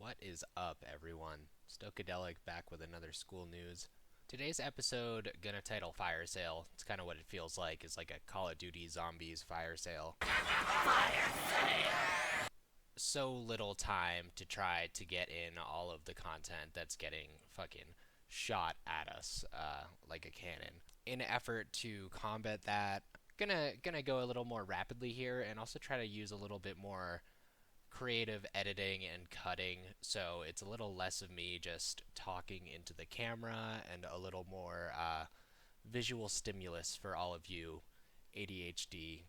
What is up, everyone? Stokedelic back with another school news. Today's episode gonna title Fire Sale. It's kind of what it feels like. It's like a Call of Duty Zombies fire sale. So little time to try to get in all of the content that's getting fucking shot at us like a cannon. In an effort to combat that, gonna go a little more rapidly here and also try to use a little bit more creative editing and cutting, so it's a little less of me just talking into the camera and a little more visual stimulus for all of you ADHD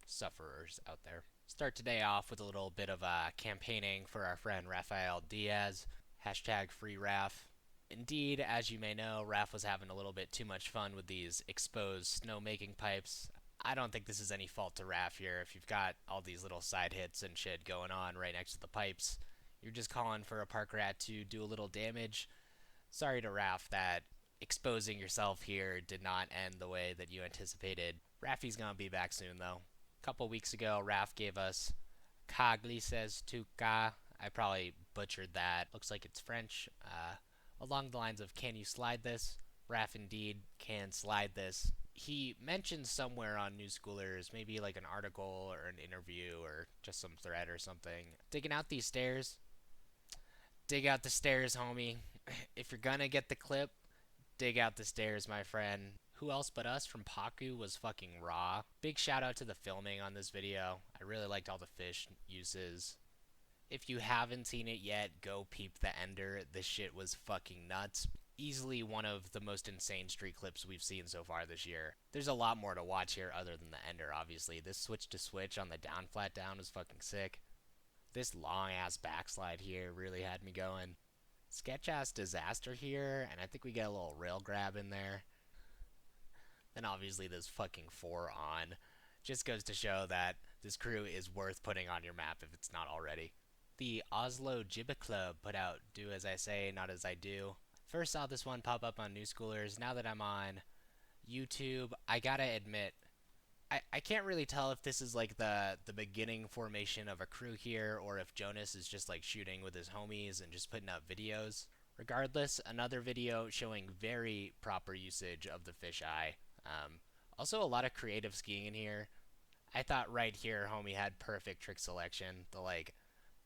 sufferers out there. Start today off with a little bit of campaigning for our friend Raf Diaz. Hashtag free Raf. Indeed, as you may know, Raf was having a little bit too much fun with these exposed snowmaking pipes. I don't think this is any fault to Raf here. If you've got all these little side hits and shit going on right next to the pipes, you're just calling for a park rat to do a little damage. Sorry to Raf that exposing yourself here did not end the way that you anticipated. Raffy's gonna be back soon though. A couple weeks ago, Raf gave us glisses-tu. I probably butchered that. Looks like it's French. Along the lines of, can you slide this? Raf indeed can slide this. He mentioned somewhere on New Schoolers, maybe like an article or an interview or just some thread or something. Digging out these stairs. Dig out the stairs, homie. If you're gonna get the clip, dig out the stairs, my friend. Who else but us from PAAKU was fucking raw. Big shout out to the filming on this video. I really liked all the fish uses. If you haven't seen it yet, go peep the ender. This shit was fucking nuts. Easily one of the most insane street clips we've seen so far this year. There's a lot more to watch here other than the ender, obviously. This switch to switch on the down flat down is fucking sick. This long ass backslide here really had me going. Sketch ass disaster here, and I think we get a little rail grab in there. Then obviously this fucking 4 on. Just goes to show that this crew is worth putting on your map if it's not already. The oslojibbeklubb put out Do As I Say, Not As I Do. First saw this one pop up on New Schoolers. Now that I'm on YouTube, I gotta admit, I can't really tell if this is like the beginning formation of a crew here or if Jonas is just like shooting with his homies and just putting up videos. Regardless, another video showing very proper usage of the fisheye. Also a lot of creative skiing in here. I thought right here homie had perfect trick selection. The like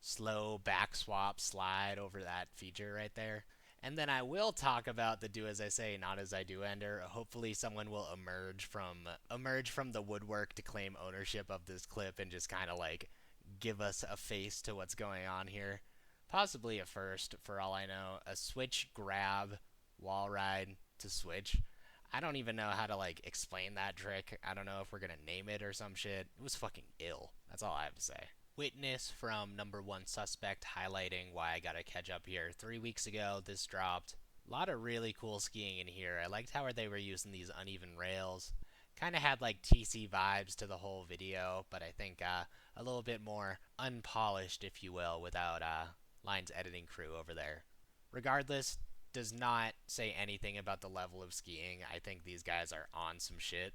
slow back swap slide over that feature right there. And then I will talk about the Do As I Say, Not As I Do ender. Hopefully someone will emerge from the woodwork to claim ownership of this clip and just kind of like give us a face to what's going on here. Possibly a first, for all I know. A switch grab wall ride to switch. I don't even know how to like explain that trick. I don't know if we're gonna name it or some shit. It was fucking ill. That's all I have to say. Witness from Number One Suspect highlighting why I gotta catch up here. 3 weeks ago, this dropped. A lot of really cool skiing in here. I liked how they were using these uneven rails. Kind of had like TC vibes to the whole video, but I think a little bit more unpolished, if you will, without Line's editing crew over there. Regardless, does not say anything about the level of skiing. I think these guys are on some shit.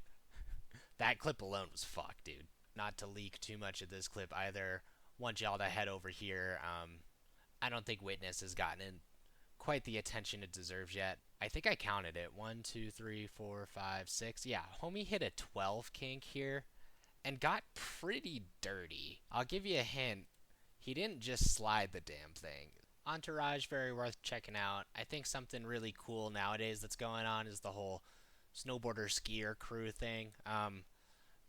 That clip alone was fucked, dude. Not to leak too much of this clip either. Want y'all to head over here. I don't think Witness has gotten in quite the attention it deserves yet. I think I counted it. 1, 2, 3, 4, 5, 6. Yeah, homie hit a 12 kink here and got pretty dirty. I'll give you a hint. He didn't just slide the damn thing. Entourage, very worth checking out. I think something really cool nowadays that's going on is the whole snowboarder skier crew thing.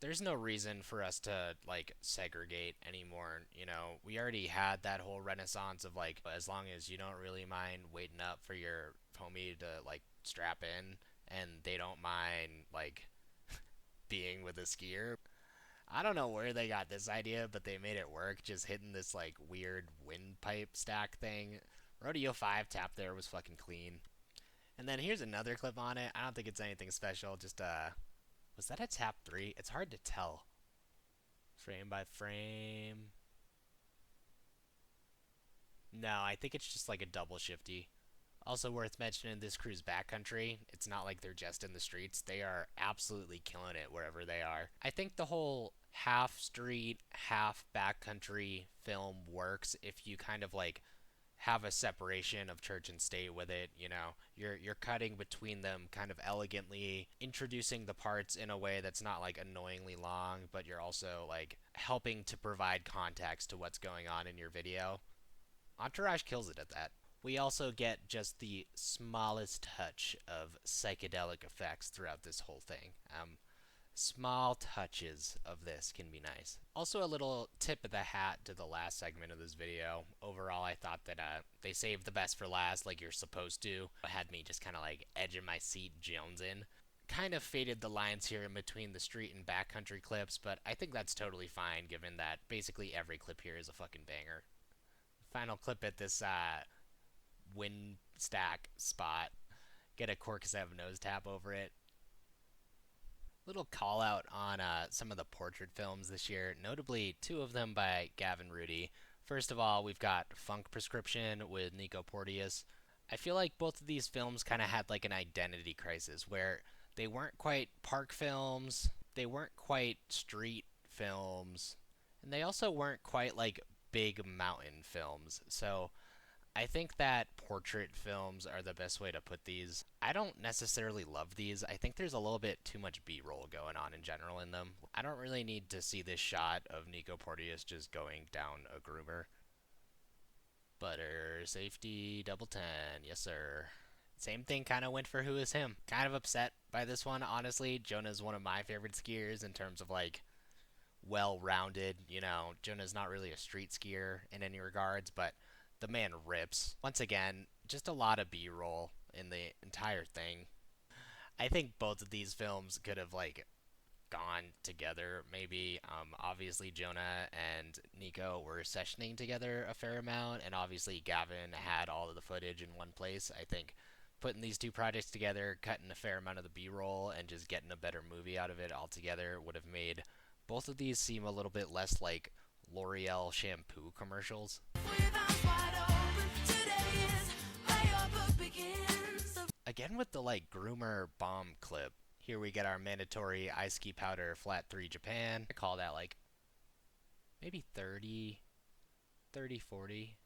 There's no reason for us to like segregate anymore. You know, we already had that whole renaissance of like, as long as you don't really mind waiting up for your homie to like strap in and they don't mind like being with a skier. I don't know where they got this idea, but they made it work, just hitting this like weird windpipe stack thing. Rodeo 5 tap there was fucking clean. And then here's another clip on it. I don't think it's anything special, just was that a tap 3? It's hard to tell. Frame by frame. No, I think it's just like a double shifty. Also worth mentioning, this crew's backcountry. It's not like they're just in the streets. They are absolutely killing it wherever they are. I think the whole half street, half backcountry film works if you kind of like have a separation of church and state with it. You know, you're cutting between them kind of elegantly, introducing the parts in a way that's not like annoyingly long, but you're also like helping to provide context to what's going on in your video. Entourage kills it at that. We also get just the smallest touch of psychedelic effects throughout this whole thing. Small touches of this can be nice. Also, a little tip of the hat to the last segment of this video. Overall, I thought that they saved the best for last, like you're supposed to. It had me just kind of like edge of my seat jonesing. Kind of faded the lines here in between the street and backcountry clips, but I think that's totally fine given that basically every clip here is a fucking banger. Final clip at this wind stack spot. Get a Cork-7 nose tap over it. Little call out on some of the portrait films this year, notably two of them by Gavin Rudy. First of all, we've got Funk Prescription with Nico Porteous. I feel like both of these films kind of had like an identity crisis where they weren't quite park films, they weren't quite street films, and they also weren't quite like big mountain films. So I think that portrait films are the best way to put these. I don't necessarily love these. I think there's a little bit too much B-roll going on in general in them. I don't really need to see this shot of Nico Porteous just going down a groomer. Butter, safety, double 10, yes sir. Same thing kind of went for Who Is Him. Kind of upset by this one, honestly. Jonah's one of my favorite skiers in terms of like well-rounded. You know, Jonah's not really a street skier in any regards, but the man rips. Once again, just a lot of B-roll in the entire thing. I think both of these films could have like gone together. Maybe obviously Jonah and Nico were sessioning together a fair amount, and obviously Gavin had all of the footage in one place. I think putting these two projects together, cutting a fair amount of the B-roll, and just getting a better movie out of it altogether would have made both of these seem a little bit less like L'Oreal shampoo commercials. Again with the like groomer bomb clip. Here we get our mandatory ice ski powder flat 3 Japan. I call that like maybe 30, 30, 40.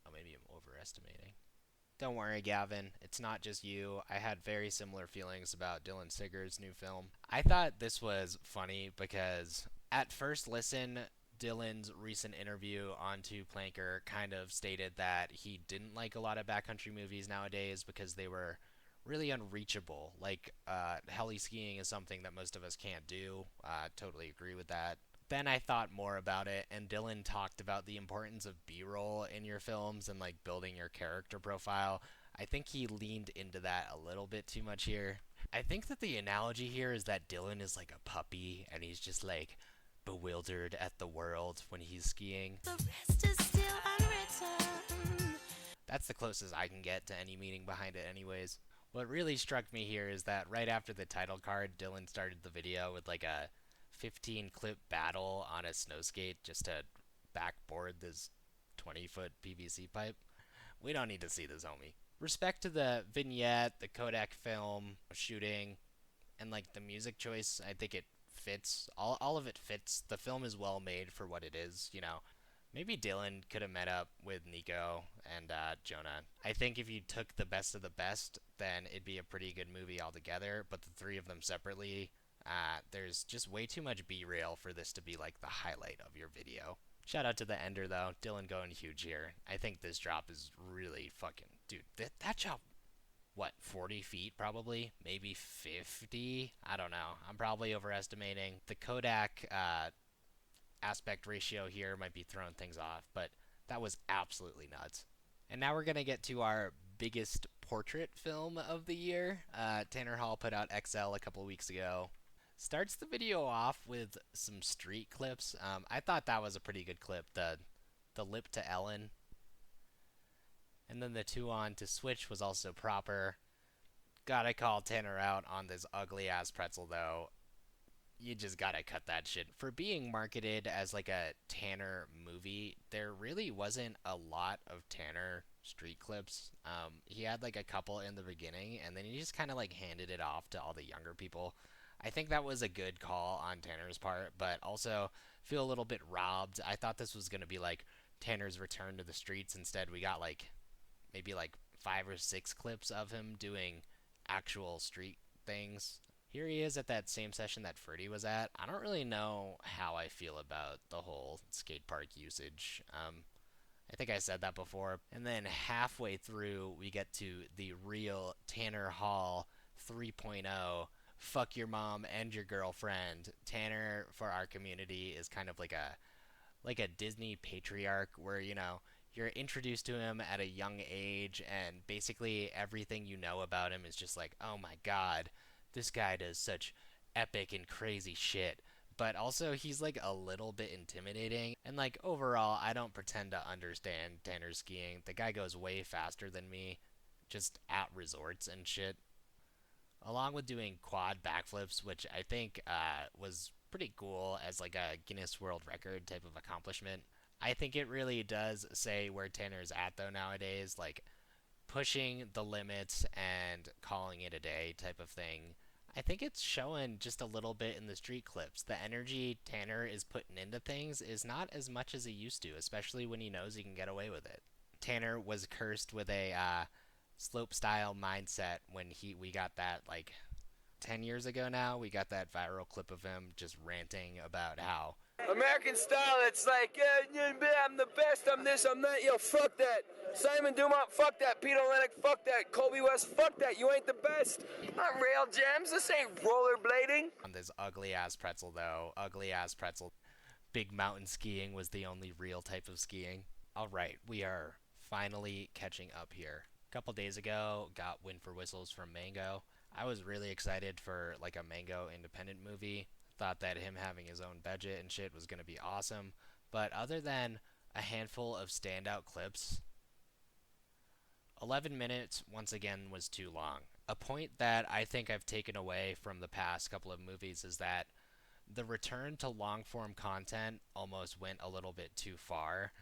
Oh, maybe I'm overestimating. Don't worry, Gavin. It's not just you. I had very similar feelings about Dylan Siggers' new film. I thought this was funny because at first listen, Dylan's recent interview on Two Planker kind of stated that he didn't like a lot of backcountry movies nowadays because they were really unreachable. Like, heli skiing is something that most of us can't do. Totally agree with that. Then I thought more about it, and Dylan talked about the importance of B-roll in your films and like building your character profile. I think he leaned into that a little bit too much here. I think that the analogy here is that Dylan is like a puppy and he's just like bewildered at the world when he's skiing. The rest is still unwritten. That's the closest I can get to any meaning behind it anyways. What really struck me here is that right after the title card, Dylan started the video with like a 15 clip battle on a snow skate just to backboard this 20-foot PVC pipe. We don't need to see this, homie. Respect to the vignette, the Kodak film, shooting, and like the music choice, I think it fits. All of it fits. The film is well made for what it is, you know. Maybe Dylan could have met up with Nico and Jonah. I think if you took the best of the best, then it'd be a pretty good movie altogether. But the three of them separately, there's just way too much B-rail for this to be like the highlight of your video. Shout out to the ender though, Dylan going huge here. I think this drop is really fucking, dude. That drop, what, 40 feet probably, maybe 50. I don't know. I'm probably overestimating. The Kodak aspect ratio here might be throwing things off, but that was absolutely nuts. And now we're gonna get to our biggest portrait film of the year. Tanner Hall put out XL a couple weeks ago. Starts the video off with some street clips. I thought that was a pretty good clip. The lip to Ellen, and then the 2 on to switch was also proper. Gotta call Tanner out on this ugly ass pretzel though. You just gotta cut that shit. For being marketed as like a Tanner movie, there really wasn't a lot of Tanner street clips. He had like a couple in the beginning, and then he just kind of like handed it off to all the younger people. I think that was a good call on Tanner's part, but also feel a little bit robbed. I thought this was going to be like Tanner's return to the streets. Instead, we got like maybe like 5 or 6 clips of him doing actual street things. Here he is at that same session that Fruity was at. I don't really know how I feel about the whole skate park usage. I think I said that before. And then halfway through, we get to the real Tanner Hall 3.0. Fuck your mom and your girlfriend. Tanner for our community is kind of like a Disney patriarch where, you know, you're introduced to him at a young age and basically everything you know about him is just like, "Oh my god, this guy does such epic and crazy shit." But also he's like a little bit intimidating and like overall I don't pretend to understand Tanner skiing. The guy goes way faster than me just at resorts and shit, along with doing quad backflips, which I think was pretty cool as like a Guinness World Record type of accomplishment. I think it really does say where Tanner's at though nowadays, like pushing the limits and calling it a day type of thing. I think it's showing just a little bit in the street clips. The energy Tanner is putting into things is not as much as he used to, especially when he knows he can get away with it. Tanner was cursed with a slope style mindset when we got that like 10 years ago now. We got that viral clip of him just ranting about how American style, it's like, I'm the best, I'm this, I'm that, yo, fuck that. Simon Dumont, fuck that. Peter Lennox, fuck that. Kobe West, fuck that. You ain't the best. Not rail jams, this ain't rollerblading. on this ugly ass pretzel though. Ugly ass pretzel. Big mountain skiing was the only real type of skiing. Alright, we are finally catching up here. A couple days ago, got Win for Whistles from Mango. I was really excited for like a Mango independent movie. Thought that him having his own budget and shit was going to be awesome. But other than a handful of standout clips, 11 minutes once again was too long. A point that I think I've taken away from the past couple of movies is that the return to long form content almost went a little bit too far.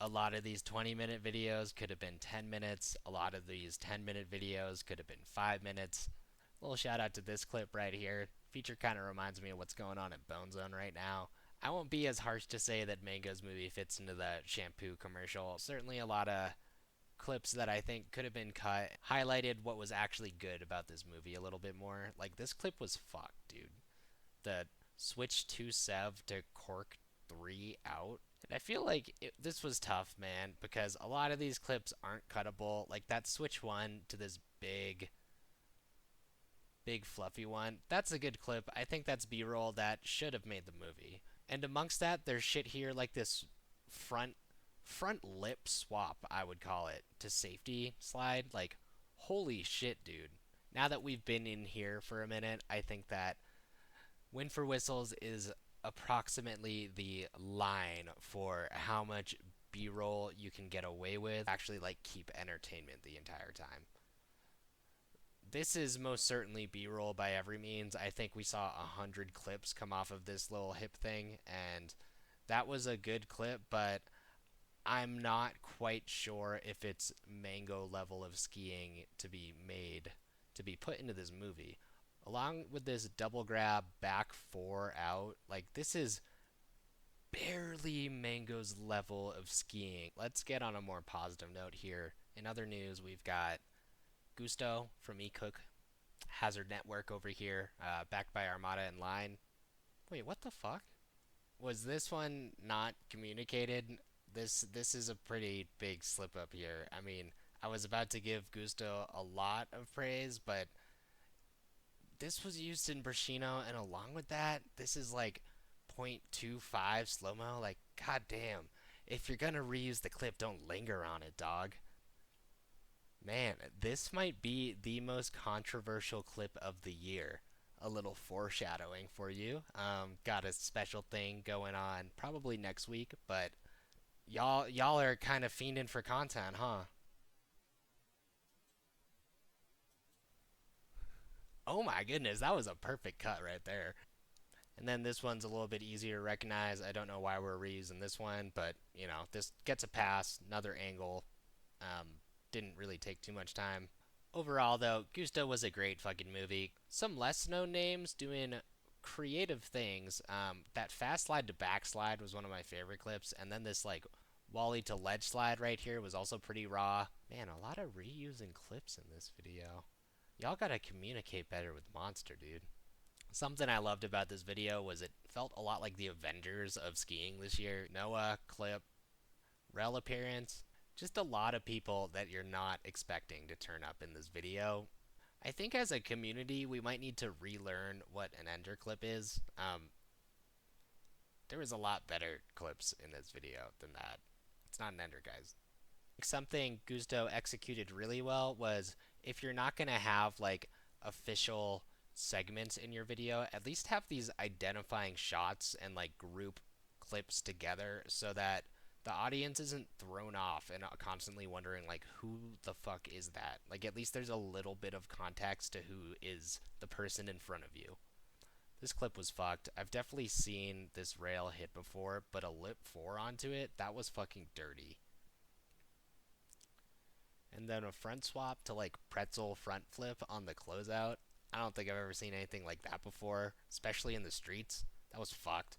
A lot of these 20-minute videos could have been 10 minutes. A lot of these 10-minute videos could have been 5 minutes. A little shout out to this clip right here. Feature kind of reminds me of what's going on at Bone Zone right now. I won't be as harsh to say that Mango's movie fits into the shampoo commercial. Certainly a lot of clips that I think could have been cut highlighted what was actually good about this movie a little bit more. Like this clip was fucked, dude. The switch 2 Sev to Cork 3 out. And I feel like this was tough, man, because a lot of these clips aren't cuttable. Like that switch 1 to this big fluffy one. That's a good clip. I think that's B-roll that should have made the movie. And amongst that, there's shit here like this front lip swap, I would call it, to safety slide. Like, holy shit, dude. Now that we've been in here for a minute, I think that Win for Whistles is approximately the line for how much B-roll you can get away with. Actually, like, keep entertainment the entire time. This is most certainly B-roll by every means. I think we saw 100 clips come off of this little hip thing, and that was a good clip, but I'm not quite sure if it's Mango level of skiing to be made, to be put into this movie. Along with this double grab back 4 out, like this is barely Mango's level of skiing. Let's get on a more positive note here. In other news, we've got Gusto from Ecook, Hazard Network over here, backed by Armada and Line. Wait, what the fuck? Was this one not communicated? This is a pretty big slip up here. I mean, I was about to give Gusto a lot of praise, but this was used in Brashino, and along with that, this is like 0.25 slow-mo. Like, goddamn. If you're gonna reuse the clip, don't linger on it, dog. Man, this might be the most controversial clip of the year. A little foreshadowing for you. Got a special thing going on probably next week, but y'all are kind of fiending for content, huh? Oh my goodness, that was a perfect cut right there. And then this one's a little bit easier to recognize. I don't know why we're reusing this one, but you know, this gets a pass. Another angle. Didn't really take too much time. Overall, though, Gusto was a great fucking movie. Some less known names doing creative things. That fast slide to backslide was one of my favorite clips, and then this like Wally to ledge slide right here was also pretty raw. Man, a lot of reusing clips in this video. Y'all gotta communicate better with Monster, dude. Something I loved about this video was it felt a lot like the Avengers of skiing this year. Noah, clip, rel appearance, just a lot of people that you're not expecting to turn up in this video. I think as a community, we might need to relearn what an ender clip is. There was a lot better clips in this video than that. It's not an ender, guys. Something Gusto executed really well was if you're not going to have like official segments in your video, at least have these identifying shots and like group clips together so that the audience isn't thrown off and constantly wondering like who the fuck is that. Like at least there's a little bit of context to who is the person in front of you. This clip was fucked. I've definitely seen this rail hit before, but a lip 4 onto it, that was fucking dirty. And then a front swap to like pretzel front flip on the closeout. I don't think I've ever seen anything like that before, especially in the streets. That was fucked.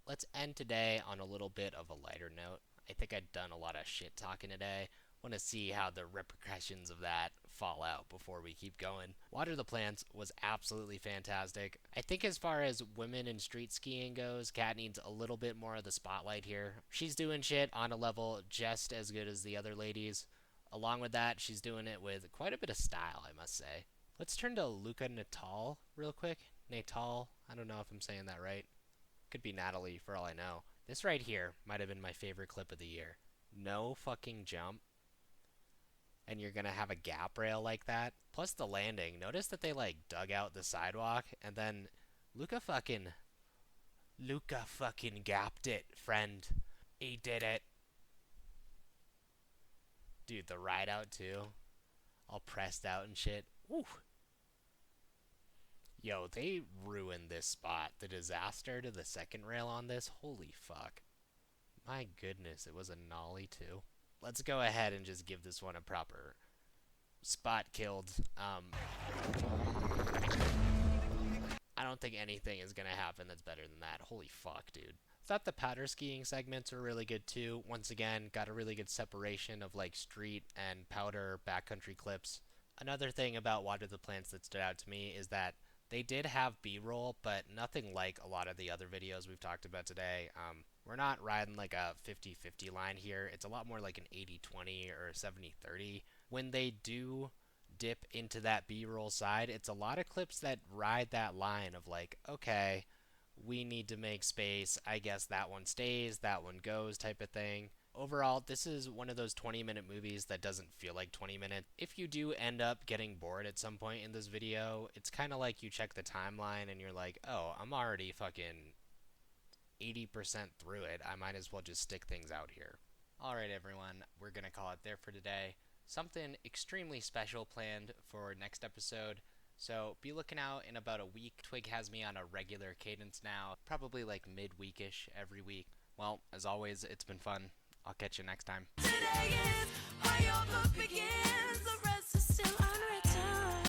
Let's end today on a little bit of a lighter note. I think I've done a lot of shit talking today. Want to see how the repercussions of that fall out before we keep going. Water the Plants was absolutely fantastic. I think as far as women in street skiing goes, Kat needs a little bit more of the spotlight here. She's doing shit on a level just as good as the other ladies. Along with that, she's doing it with quite a bit of style, I must say. Let's turn to Luca Natal real quick. Natal, I don't know if I'm saying that right. Could be Natalie for all I know. This right here might have been my favorite clip of the year. No fucking jump. And you're gonna have a gap rail like that. Plus the landing. Notice that they like dug out the sidewalk and then Luca fucking gapped it, friend. He did it. Dude, the ride out too. All pressed out and shit. Woo. Yo, they ruined this spot. The disaster to the second rail on this. Holy fuck. My goodness, it was a nollie too. Let's go ahead and just give this one a proper spot killed. I don't think anything is going to happen that's better than that. Holy fuck, dude. Thought the powder skiing segments were really good too. Once again, got a really good separation of like street and powder backcountry clips. Another thing about Water the Plants that stood out to me is that they did have B-roll, but nothing like a lot of the other videos we've talked about today. We're not riding like a 50-50 line here. It's a lot more like an 80-20 or 70-30. When they do dip into that B-roll side, it's a lot of clips that ride that line of like, okay, we need to make space. I guess that one stays, that one goes type of thing. Overall, this is one of those 20-minute movies that doesn't feel like 20 minutes. If you do end up getting bored at some point in this video, it's kind of like you check the timeline and you're like, oh, I'm already fucking 80% through it. I might as well just stick things out here. Alright everyone, we're going to call it there for today. Something extremely special planned for next episode. So be looking out in about a week. Twig has me on a regular cadence now, probably like midweekish every week. Well, as always, it's been fun. I'll catch you next time. Today is how your book begins.